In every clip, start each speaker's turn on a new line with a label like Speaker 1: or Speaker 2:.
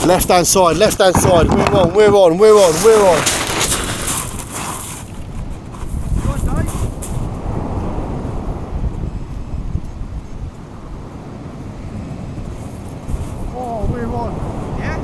Speaker 1: Left hand side, we're on. Oh, we're on.
Speaker 2: Yeah?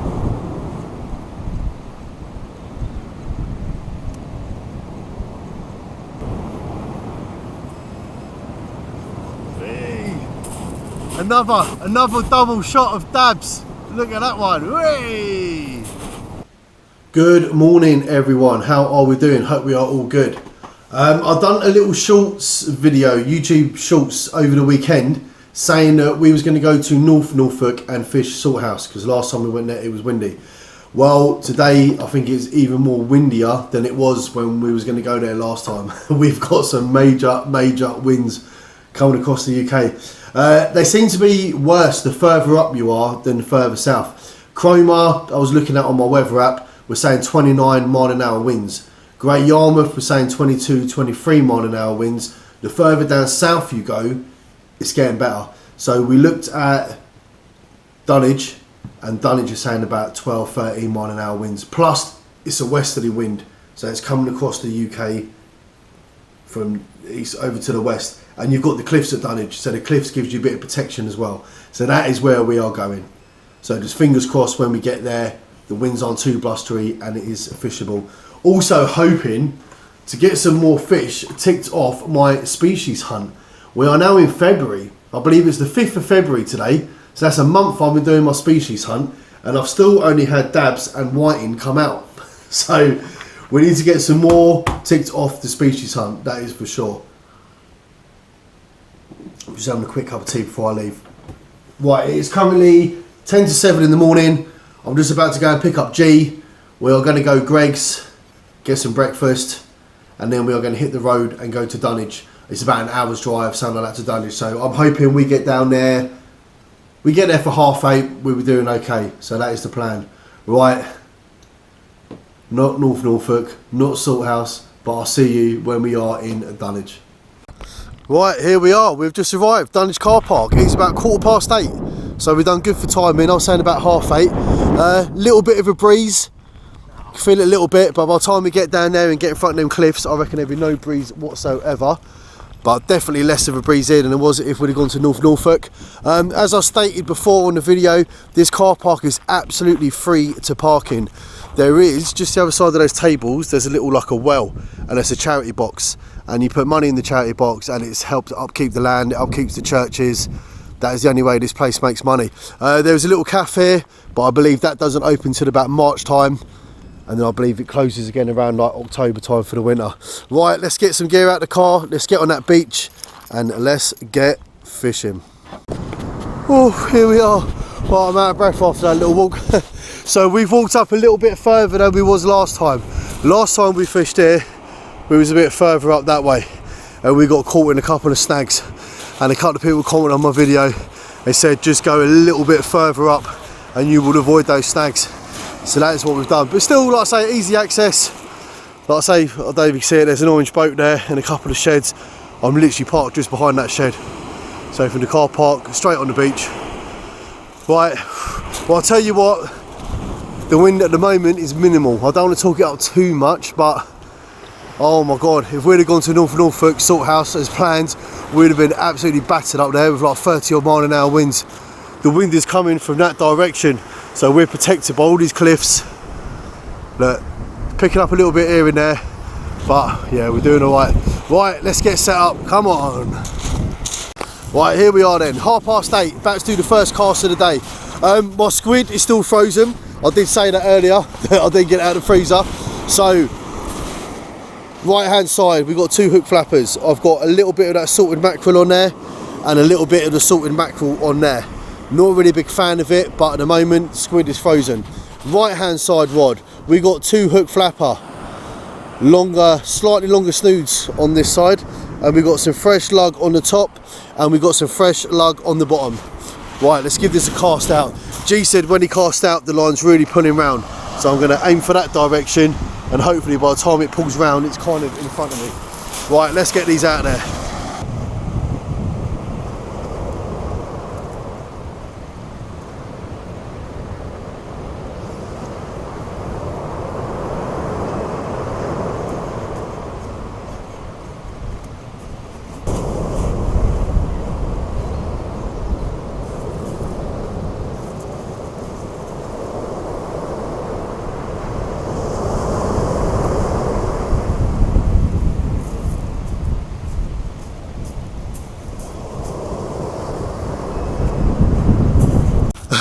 Speaker 1: Another double shot of dabs. Look at that one. Whee! Good morning, everyone. How are we doing? Hope we are all good. I've done a little shorts video, YouTube shorts over the weekend, saying that we was going to go to North Norfolk and fish Salthouse because last time we went there it was windy. Well, today I think it's even more windier than it was when we was going to go there last time. We've got some major winds coming across the UK. They seem to be worse the further up you are than the further south. Cromer, I was looking at on my weather app, we're saying 29 mile an hour winds. Great Yarmouth, we're saying 22, 23 mile an hour winds. The further down south you go, it's getting better. So we looked at Dunwich, and Dunwich is saying about 12, 13 mile an hour winds. Plus, it's a westerly wind, so it's coming across the UK from east over to the west. And you've got the cliffs at Dunwich, so the cliffs gives you a bit of protection as well. So that is where we are going. So just fingers crossed when we get there, the winds aren't too blustery and it is fishable. Also hoping to get some more fish ticked off my species hunt. We are now in February. I believe it's the 5th of February today. So that's a month I've been doing my species hunt, and I've still only had dabs and whiting come out. So we need to get some more ticked off the species hunt, that is for sure. I'm just having a quick cup of tea before I leave. Right, it's currently 10 to 7 in the morning. I'm just about to go and pick up G. We are going to go Greg's, get some breakfast, and then we are going to hit the road and go to Dunwich. It's about an hour's drive, something like that, to Dunwich. So I'm hoping we get down there. We get there for 8:30, we were doing okay. So that is the plan. Right, not North Norfolk, not Salthouse, but I'll see you when we are in Dunwich. Right, here we are. We've just arrived, Dunwich car park. It's about 8:15. So we've done good for timing. I was saying about 8:30. Little bit of a breeze. Feel it a little bit, but by the time we get down there and get in front of them cliffs, I reckon there'll be no breeze whatsoever. But definitely less of a breeze here than it was if we'd have gone to North Norfolk. As I stated before on the video, this car park is absolutely free to park in. There is, just the other side of those tables, there's a little like a well, and it's a charity box. And you put money in the charity box and it's helped upkeep the land, it upkeeps the churches. That is the only way this place makes money. There's a little cafe, but I believe that doesn't open till about March time. And then I believe it closes again around like October time for the winter. Right, let's get some gear out of the car, let's get on that beach and let's get fishing. Oh, here we are. Well, I'm out of breath after that little walk. So we've walked up a little bit further than we was last time. Last time we fished here, we was a bit further up that way and we got caught in a couple of snags. And a couple of people commented on my video, they said just go a little bit further up and you will avoid those snags. So that is what we've done, but still, like I say, easy access. Like I say, I don't know if you can see it, there's an orange boat there and a couple of sheds. I'm literally parked just behind that shed. So from the car park, straight on the beach. Right, well I'll tell you what, the wind at the moment is minimal. I don't want to talk it up too much, but oh my God, if we'd have gone to North Norfolk Salthouse as planned, we'd have been absolutely battered up there with like 30 odd mile an hour winds. The wind is coming from that direction, so we're protected by all these cliffs. Look, picking up a little bit here and there, but yeah, we're doing all right. Right, let's get set up, come on. Right, here we are then, 8:30, about to do the first cast of the day. My squid is still frozen. I did say that earlier, I didn't get it out of the freezer. So, right hand side, we've got 2 hook flappers. I've got a little bit of that salted mackerel on there and a little bit of the salted mackerel on there. Not really a big fan of it, but at the moment squid is frozen. Right hand side rod, we got 2 hook flapper, longer, slightly longer snoods on this side, and we got some fresh lug on the top and we got some fresh lug on the bottom. Right, let's give this a cast out. G said when he cast out the line's really pulling round, so I'm going to aim for that direction and hopefully by the time it pulls round it's kind of in front of me. Right, let's get these out of there.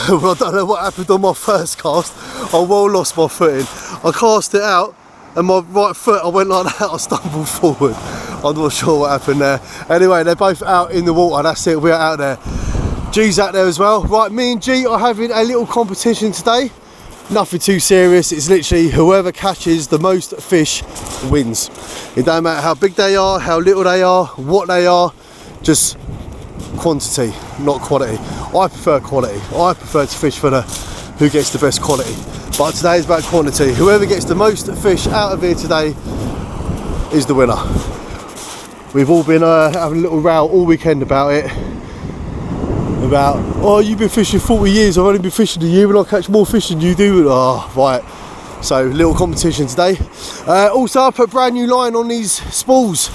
Speaker 1: Well, I don't know what happened on my first cast. I well lost my footing. I cast it out and my right foot, I went like that, I stumbled forward. I'm not sure what happened there. Anyway, they're both out in the water, that's it, we're out there. G's out there as well. Right, me and G are having a little competition today. Nothing too serious, it's literally whoever catches the most fish wins. It don't matter how big they are, how little they are, what they are, just quantity, not quality. I prefer quality. I prefer to fish for the who gets the best quality. But today is about quantity. Whoever gets the most fish out of here today is the winner. We've all been having a little row all weekend about it. About, oh, you've been fishing 40 years, I've only been fishing a year and I catch more fish than you do. Oh, right. So, little competition today. Also, I put brand new line on these spools.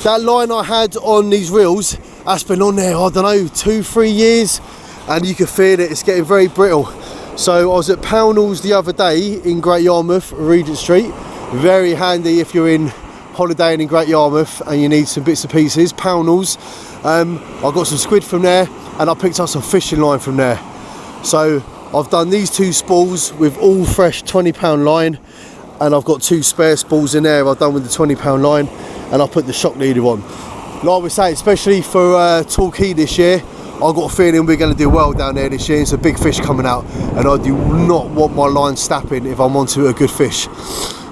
Speaker 1: That line I had on these reels, that's been on there, I don't know, 2-3 years, and you can feel it, it's getting very brittle. So I was at Pownall's the other day in Great Yarmouth, Regent Street. Very handy if you're in holidaying in Great Yarmouth and you need some bits and pieces. Pownall's. I got some squid from there and I picked up some fishing line from there. So I've done these 2 spools with all fresh 20-pound line, and I've got 2 spare spools in there I've done with the 20-pound line, and I put the shock leader on. Like we say, especially for Torquay this year, I've got a feeling we're going to do well down there this year. It's a big fish coming out, and I do not want my line snapping if I'm onto a good fish.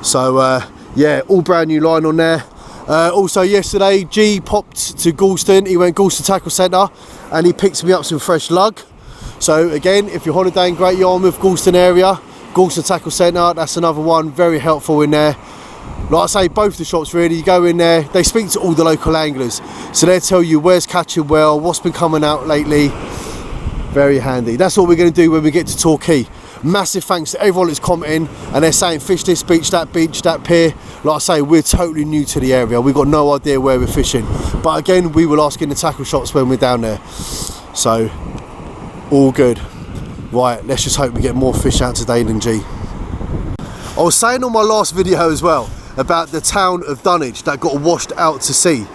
Speaker 1: So yeah, all brand new line on there. Also yesterday, G popped to Galston. He went Galston Tackle Centre and he picked me up some fresh lug. So again, if you're holidaying Great Yarmouth, Galston area, Galston Tackle Centre, that's another one, very helpful in there. Like I say, both the shops really, you go in there, they speak to all the local anglers, so they'll tell you where's catching well, what's been coming out lately. Very handy. That's what we're going to do when we get to Torquay. Massive thanks to everyone that's commenting and they're saying fish this beach, that pier. Like I say, we're totally new to the area, we've got no idea where we're fishing, but again, we will ask in the tackle shops when we're down there. So all good. Right, let's just hope we get more fish out today than G. I was saying on my last video as well about the town of Dunwich that got washed out to sea.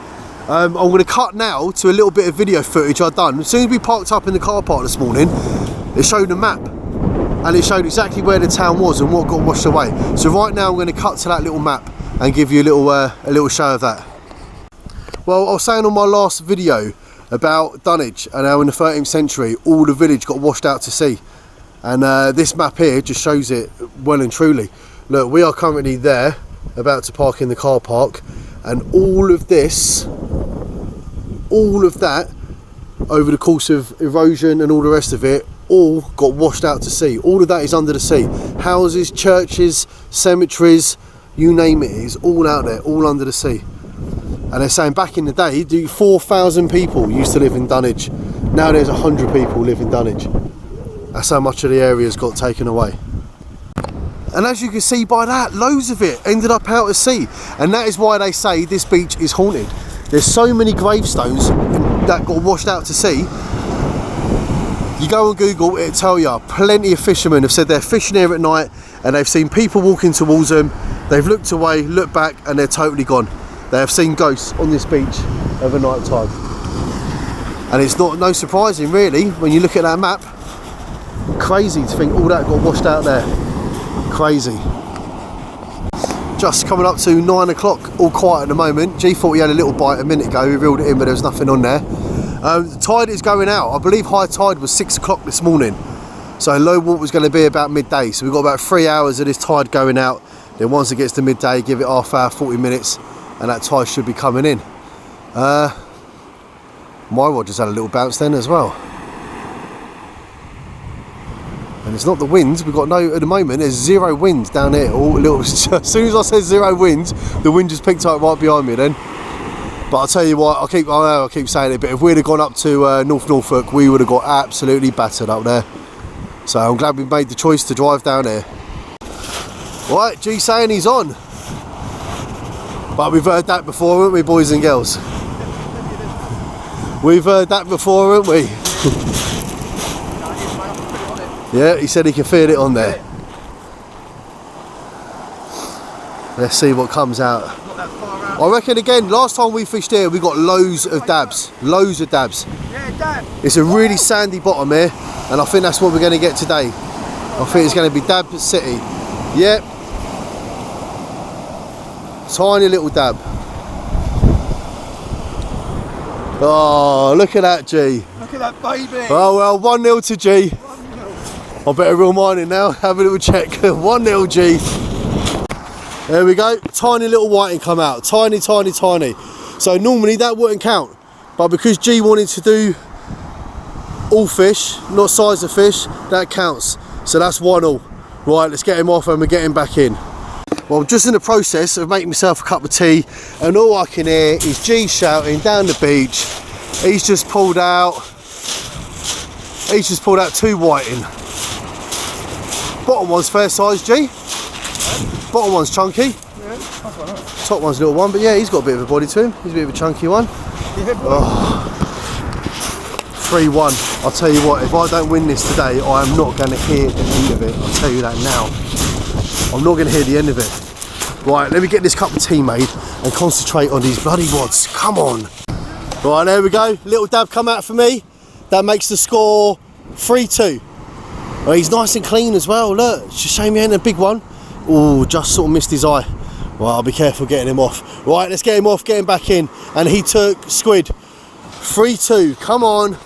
Speaker 1: I'm going to cut now to a little bit of video footage I've done. As soon as we parked up in the car park this morning, it showed a map and it showed exactly where the town was and what got washed away. So right now I'm going to cut to that little map and give you a little show of that. Well, I was saying on my last video about Dunwich and how in the 13th century all the village got washed out to sea, and this map here just shows it well and truly. Look, we are currently there, about to park in the car park, and all of this, all of that, over the course of erosion and all the rest of it, all got washed out to sea. All of that is under the sea. Houses, churches, cemeteries, you name it, is all out there, all under the sea. And they're saying back in the day, 4,000 people used to live in Dunwich. Now there's 100 people live in Dunwich. That's how much of the area's got taken away. And as you can see by that, loads of it ended up out at sea. And that is why they say this beach is haunted. There's so many gravestones that got washed out to sea. You go on Google, it'll tell you, plenty of fishermen have said they're fishing here at night and they've seen people walking towards them. They've looked away, looked back, and they're totally gone. They have seen ghosts on this beach over night time. And it's no surprising really, when you look at that map. Crazy to think all that got washed out there. Crazy. Just coming up to 9 o'clock, all quiet at the moment. G thought he had a little bite a minute ago, we reeled it in but there was nothing on there. The tide is going out. I believe high tide was 6 o'clock this morning. So low water was going to be about midday. So we've got about 3 hours of this tide going out. Then once it gets to midday, give it half hour, 40 minutes, and that tide should be coming in. My rod just had a little bounce then as well. And it's not the winds, we've got no, at the moment there's zero wind down here. As soon as I said zero winds, the wind just picked up right behind me then. But I'll tell you what, I know I keep saying it, but if we'd have gone up to North Norfolk, we would have got absolutely battered up there. So I'm glad we made the choice to drive down here. Right, G saying he's on. But we've heard that before, haven't we, boys and girls? We've heard that before, haven't we? Yeah, he said he can feel it on there. Let's see what comes out.
Speaker 2: not that far out.
Speaker 1: I reckon again, last time we fished here, we got loads of dabs. Loads of dabs.
Speaker 2: Yeah, dab.
Speaker 1: It's a really sandy bottom here, and I think that's what we're going to get today. I think it's going to be Dab City. Yep. Tiny little dab. Oh, look at that, G.
Speaker 2: Look at that baby.
Speaker 1: Oh well, 1-0 to G. 1-0. I better reel mine in now, have a little check. 1-0 G. There we go, tiny little whiting come out. Tiny, tiny, tiny. So normally that wouldn't count, but because G wanted to do all fish, not size of fish, that counts. So that's 1-0. Right, let's get him off and we're getting back in. Well, I'm just in the process of making myself a cup of tea, and all I can hear is G shouting down the beach. He's just pulled out 2 whiting. Bottom one's fair size, G. Bottom one's chunky.
Speaker 2: Yeah, that's one, right?
Speaker 1: Top one's a little one, but yeah, he's got a bit of a body to him. He's a bit of a chunky one.
Speaker 2: Yeah,
Speaker 1: oh. 3-1. I'll tell you what, if I don't win this today, I am not going to hear the end of it. I'll tell you that now. I'm not going to hear the end of it. Right, let me get this cup of tea made and concentrate on these bloody rods. Come on. Right, there we go. Little dab come out for me. That makes the score 3-2. Oh, he's nice and clean as well. Look, it's a shame he ain't a big one. Oh, just sort of missed his eye. Well, I'll be careful getting him off. Right, let's get him off, get him back in. And he took squid. 3-2, come on.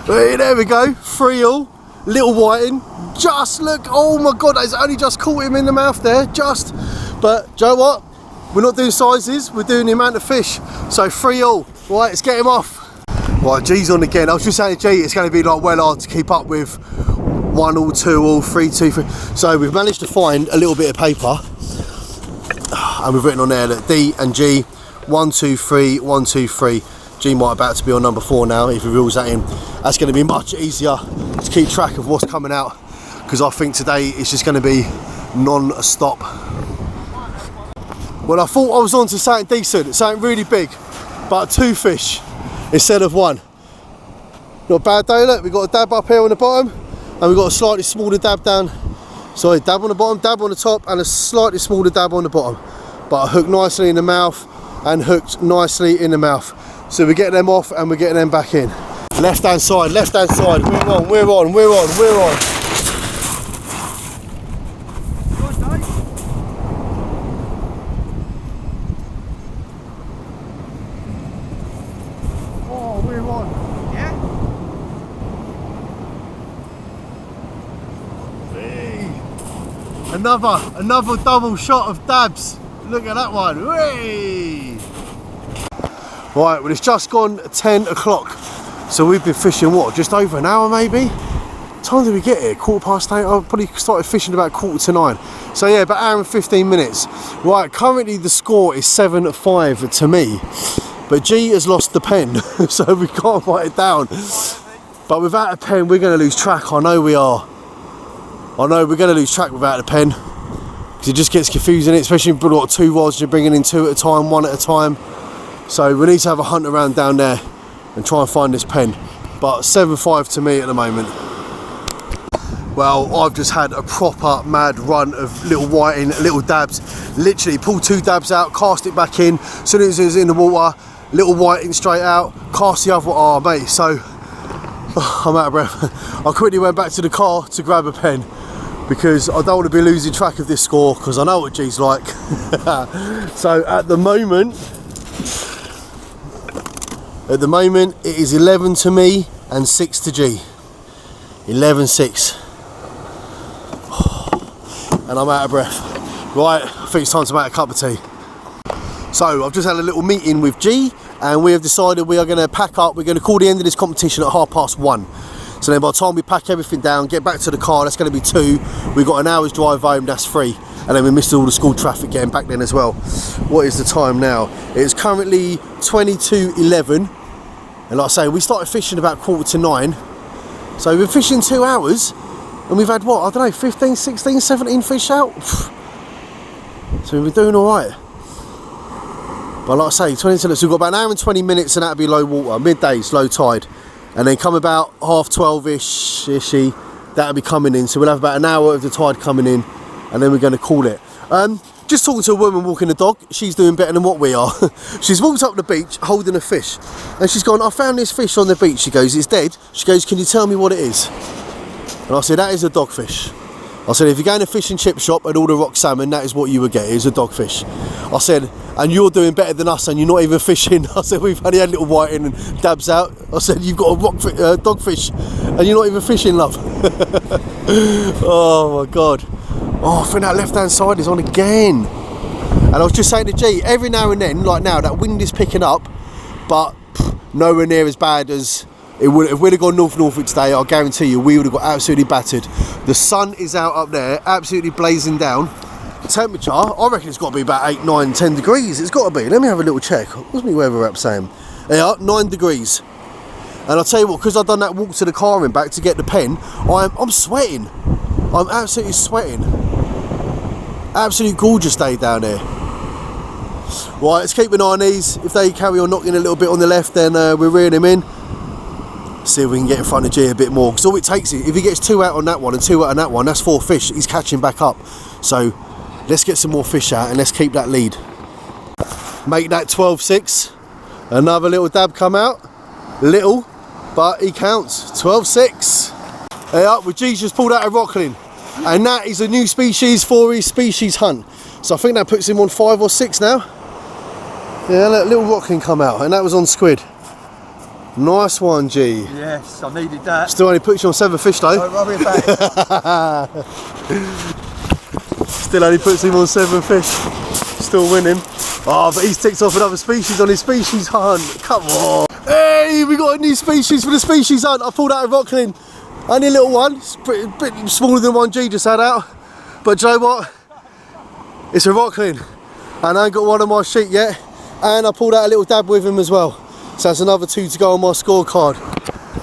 Speaker 1: Hey, there we go, 3-all. Little whiting. Just look, oh my God, it's only just caught him in the mouth there, just. But, do you know what? We're not doing sizes, we're doing the amount of fish. So 3-all. Right, let's get him off. Right, G's on again. I was just saying to G, it's going to be like well hard to keep up with 1-all, 2-all, 3-2, 3. So we've managed to find a little bit of paper, and we've written on there that D and G, 1, 2, 3, 1, 2, 3. G might about to be on number 4 now if he reels that in. That's going to be much easier to keep track of what's coming out, because I think today it's just going to be non-stop. Well, I thought I was on to something decent, something really big, but 2 fish instead of 1. Not bad though, look, we've got a dab up here on the bottom, and we've got a slightly smaller dab down. Sorry, dab on the bottom, dab on the top, and a slightly smaller dab on the bottom. But I hooked nicely in the mouth and hooked nicely in the mouth. So we're getting them off and we're getting them back in. Left hand side, we're on, we're on, we're on, we're on. Oh, we're on.
Speaker 2: Yeah?
Speaker 1: Hey. Another double shot of dabs. Look at that one. Whee! Right, well it's just gone 10 o'clock. So we've been fishing, what, just over an hour maybe? What time did we get here? 8:15? I probably started fishing about 8:45. So yeah, about an hour and 15 minutes. Right, currently the score is 7-5 to me. But G has lost the pen, so we can't write it down. But without a pen, we're going to lose track. I know we are. I know we're going to lose track without a pen. Because it just gets confusing, especially if you've got 2 rods, you're bringing in 2 at a time, 1 at a time. So we need to have a hunt around down there and try and find this pen. But 7-5 to me at the moment. Well, I've just had a proper mad run of little whiting, little dabs. Literally pulled 2 dabs out, cast it back in. As soon as it was in the water, little whiting straight out, cast the other one. Oh mate, so I'm out of breath. I quickly went back to the car to grab a pen, because I don't want to be losing track of this score, because I know what G's like. So at the moment it is 11 to me and 6 to G. 11-6. And I'm out of breath. Right, I think it's time to make a cup of tea. So I've just had a little meeting with G, and we have decided we are going to pack up. We're going to call the end of this competition at 1:30. So then by the time we pack everything down, get back to the car, that's going to be 2. We've got an hour's drive home, that's 3. And then we missed all the school traffic getting back then as well. What is the time now? It's currently 22:11. And like I say, we started fishing about 8:45. So we've been fishing 2 hours, and we've had what, I don't know, 15, 16, 17 fish out? So we've been doing all right. But like I say, 20 minutes, we've got about an hour and 20 minutes, and that'll be low water, middays, low tide. And then come about 12-ish, that'll be coming in. So we'll have about an hour of the tide coming in, and then we're going to call it. just talking to a woman walking the dog. She's doing better than what we are. She's walked up the beach holding a fish, and she's gone, I found this fish on the beach. She goes, it's dead. She goes, can you tell me what it is? And I said, that is a dogfish. I said, if you go in a fish and chip shop and order rock salmon, that is what you would get. It's a dogfish. I said, and you're doing better than us and you're not even fishing. I said, we've only had little whiting and dabs out. I said, you've got a dogfish and you're not even fishing, love. Oh my God. Oh, I think that left-hand side is on again. And I was just saying to G, every now and then, like now, that wind is picking up, but nowhere near as bad as it would. If we'd have gone Norfolk today, I guarantee you, we would have got absolutely battered. The sun is out up there, absolutely blazing down. Temperature, I reckon it's got to be about 8, 9, 10 degrees. It's got to be. Let me have a little check. What's my weather app saying? Yeah, 9 degrees. And I'll tell you what, because I've done that walk to the car and back to get the pen, I'm sweating. I'm absolutely sweating. Absolutely gorgeous day down there. Right, let's keep an eye on these. If they carry on knocking a little bit on the left, then we're rearing him in. See if we can get in front of G a bit more, because all it takes is, if he gets 2 out on that one and 2 out on that one, that's 4 fish. He's catching back up. So let's get some more fish out and let's keep that lead. Make that 12-6. Another little dab come out. Little, but he counts. 12-6. Hey up, with G's just pulled out a rockling, and that is a new species for his species hunt. So I think that puts him on 5 or 6 now. Yeah, that little rockling come out, and that was on squid. Nice one, G.
Speaker 2: Yes, I needed that.
Speaker 1: Still only puts you on 7 fish though.
Speaker 2: Don't worry about it.
Speaker 1: Still only puts him on 7 fish. Still winning. Oh, but he's ticked off another species on his species hunt. Come on. Hey, we got a new species for the species hunt. I pulled out a rockling. Only a little one. It's a bit smaller than one G just had out. But do you know what? It's a rockling. And I ain't got one on my sheet yet. And I pulled out a little dab with him as well. So that's another 2 to go on my scorecard.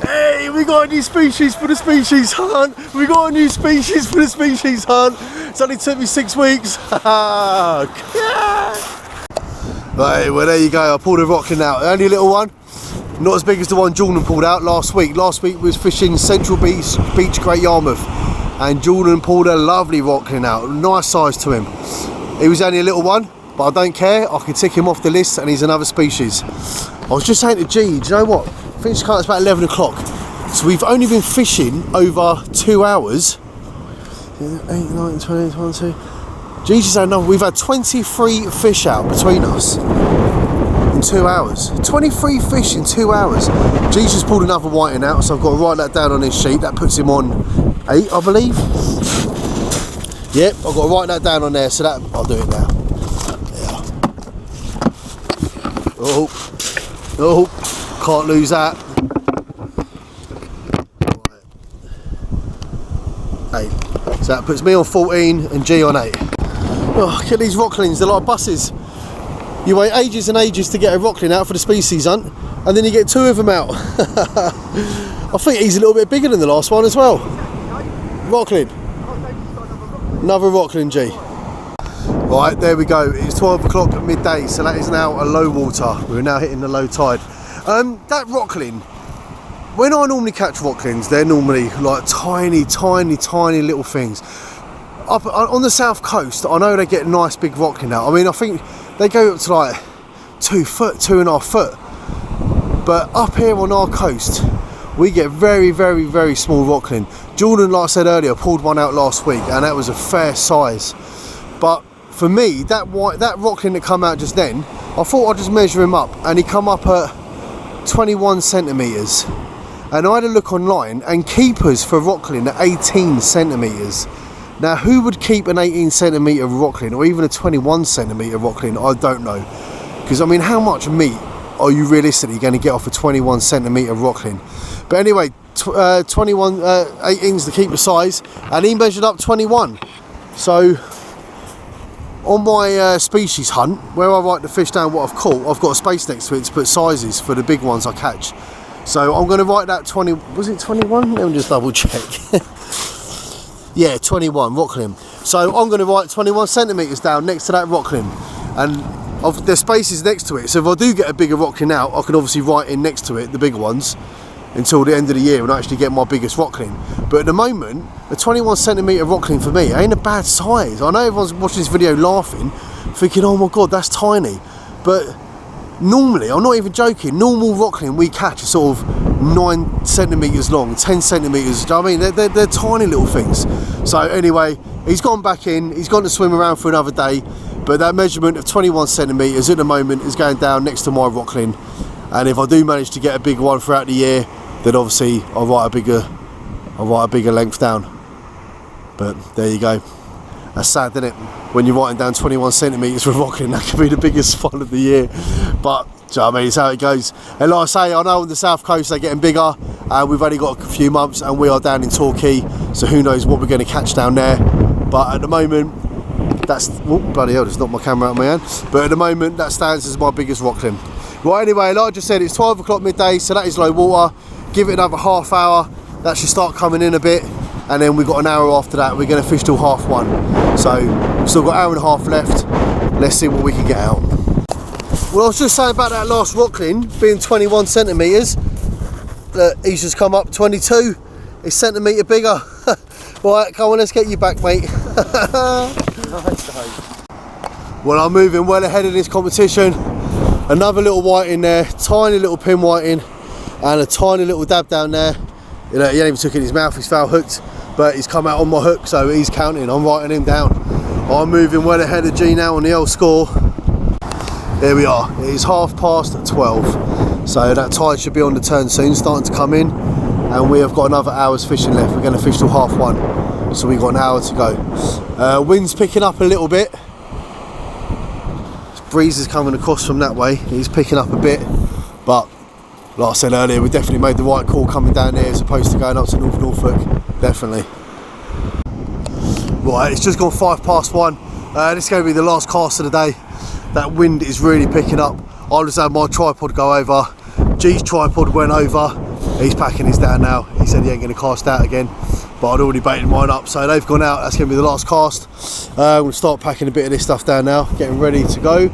Speaker 1: Hey, we got a new species for the species hunt. We got a new species for the species hunt. It's only took me 6 weeks. Right, well there you go. I pulled a rockling out. Only a little one. Not as big as the one Jordan pulled out last week. Last week was fishing Central Beach, Great Yarmouth. And Jordan pulled a lovely rockling out. Nice size to him. He was only a little one, but I don't care. I can tick him off the list and he's another species. I was just saying to G, do you know what? I think it's about 11 o'clock. So we've only been fishing over 2 hours. 8, 9, 20, 22. G just said, no, we've had 23 fish out between us in 2 hours. 23 fish in 2 hours. G just pulled another whiting out, so I've got to write that down on his sheet. That puts him on 8, I believe. Yep, I've got to write that down on there, so that I'll do it now. Yeah. Oh, can't lose that. Right. 8. So that puts me on 14 and G on 8. Oh, look at these rocklings, they're like buses. You wait ages and ages to get a rockling out for the species hunt, and then you get 2 of them out. I think he's a little bit bigger than the last one as well. Rockling. Another rockling, G. Right, there we go. It's 12 o'clock at midday, so that is now a low water. We're now hitting the low tide. That rockling, when I normally catch rocklings, they're normally like tiny, tiny, tiny little things. Up on the south coast, I know they get nice big rockling out. I mean, I think they go up to like 2 foot, 2.5 foot. But up here on our coast, we get very, very, very small rockling. Jordan, like I said earlier, pulled one out last week, and that was a fair size. But for me, that rockling that come out just then, I thought I'd just measure him up, and he come up at 21 centimetres. And I had a look online, and keepers for rockling are 18 centimetres. Now, who would keep an 18 centimetre rockling, or even a 21 centimetre rockling? I don't know. Because, I mean, how much meat are you realistically going to get off a 21 centimetre rockling? But anyway, 18's the keeper size, and he measured up 21. So on my species hunt, where I write the fish down what I've caught, I've got a space next to it to put sizes for the big ones I catch. So I'm going to write that 20, was it 21? Let me just double check. Yeah, 21 rockling. So I'm going to write 21 centimetres down next to that rockling, and there's spaces next to it. So if I do get a bigger rockling out, I can obviously write in next to it the bigger ones. until the end of the year when I actually get my biggest rockling. But at the moment, a 21 centimetre rockling for me ain't a bad size. I know everyone's watching this video laughing, thinking, oh my God, that's tiny. But normally, I'm not even joking, normal rockling we catch are sort of 9 centimetres long, 10 centimetres, do you know what I mean? They're tiny little things. So anyway, he's gone back in, he's gone to swim around for another day, but that measurement of 21 centimetres at the moment is going down next to my rockling. And if I do manage to get a big one throughout the year, then obviously I'll write a bigger length down. But there you go. That's sad, isn't it? When you're writing down 21 centimetres for rockling, that could be the biggest one of the year. But, do you know what I mean? It's how it goes. And like I say, I know on the south coast they're getting bigger. We've only got a few months and we are down in Torquay. So who knows what we're going to catch down there. But at the moment, that's... Oh, bloody hell, just knocked my camera out of my hand. But at the moment, that stands as my biggest rockling. Right, anyway, like I just said, it's 12 o'clock midday, so that is low water. Give it another half hour. That should start coming in a bit. And then we've got an hour after that. We're going to fish till 1:30. So we've still got an hour and a half left. Let's see what we can get out. Well, I was just saying about that last rockling being 21 centimetres. He's just come up 22. It's centimetre bigger. Right, come on, let's get you back, mate. Well, I'm moving well ahead of this competition. Another little white in there, tiny little pin whiting, and a tiny little dab down there. You know, he ain't even took it in his mouth, he's foul hooked, but he's come out on my hook, so he's counting. I'm writing him down. I'm moving well ahead of G now on the old score. There we are. It is 12:30, so that tide should be on the turn soon, starting to come in, and we have got another hour's fishing left. We're going to fish till 1:30, so we've got an hour to go. Wind's picking up a little bit. Breeze is coming across from that way. He's picking up a bit, but like I said earlier, we definitely made the right call coming down here as opposed to going up to North Norfolk. Definitely. Right, it's just gone 1:05. This is going to be the last cast of the day. That wind is really picking up. I just had my tripod go over. G's tripod went over. He's packing his down now. He said he ain't going to cast out again, but I'd already baited mine up, so they've gone out. That's going to be the last cast. I'm going to start packing a bit of this stuff down now, getting ready to go.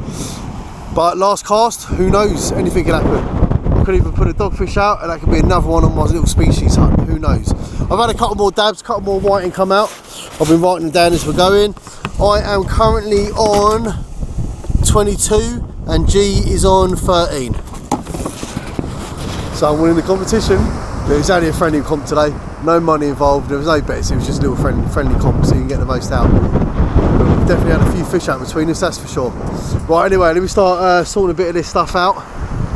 Speaker 1: But last cast, who knows? Anything can happen. I could even put a dogfish out, and that could be another one on my little species hunt. Who knows? I've had a couple more dabs, a couple more whiting come out. I've been writing them down as we're going. I am currently on 22 and G is on 13. So I'm winning the competition. But it was only a friendly comp today. No money involved. There was no bets. It was just a little friendly comp, so you can get the most out. But we've definitely had a few fish out between us, that's for sure. Right, anyway, let me start sorting a bit of this stuff out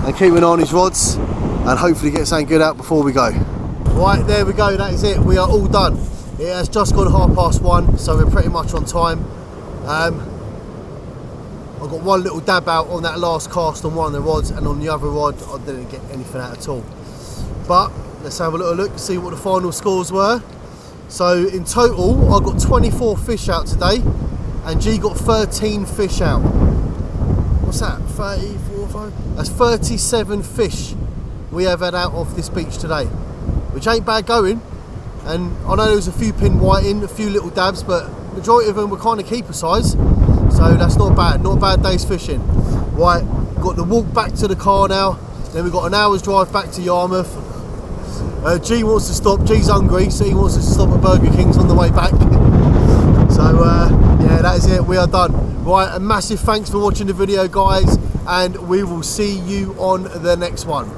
Speaker 1: and keep an eye on his rods and hopefully get something good out before we go. Right, there we go. That is it. We are all done. It has just gone 1:30, so we're pretty much on time. I've got one little dab out on that last cast on one of the rods, and on the other rod I didn't get anything out at all. But let's have a little look, see what the final scores were. So in total I got 24 fish out today and G got 13 fish out. What's that, 34, 5? That's 37 fish we have had out off this beach today, which ain't bad going. And I know there was a few pin whiting, a few little dabs, but majority of them were kind of keeper size, so that's not bad. Not a bad day's fishing. Right, got the walk back to the car now, then we've got an hour's drive back to Yarmouth. G wants to stop, G's hungry, so he wants us to stop at Burger King's on the way back. So yeah, that is it, we are done. Right, a massive thanks for watching the video, guys, and we will see you on the next one.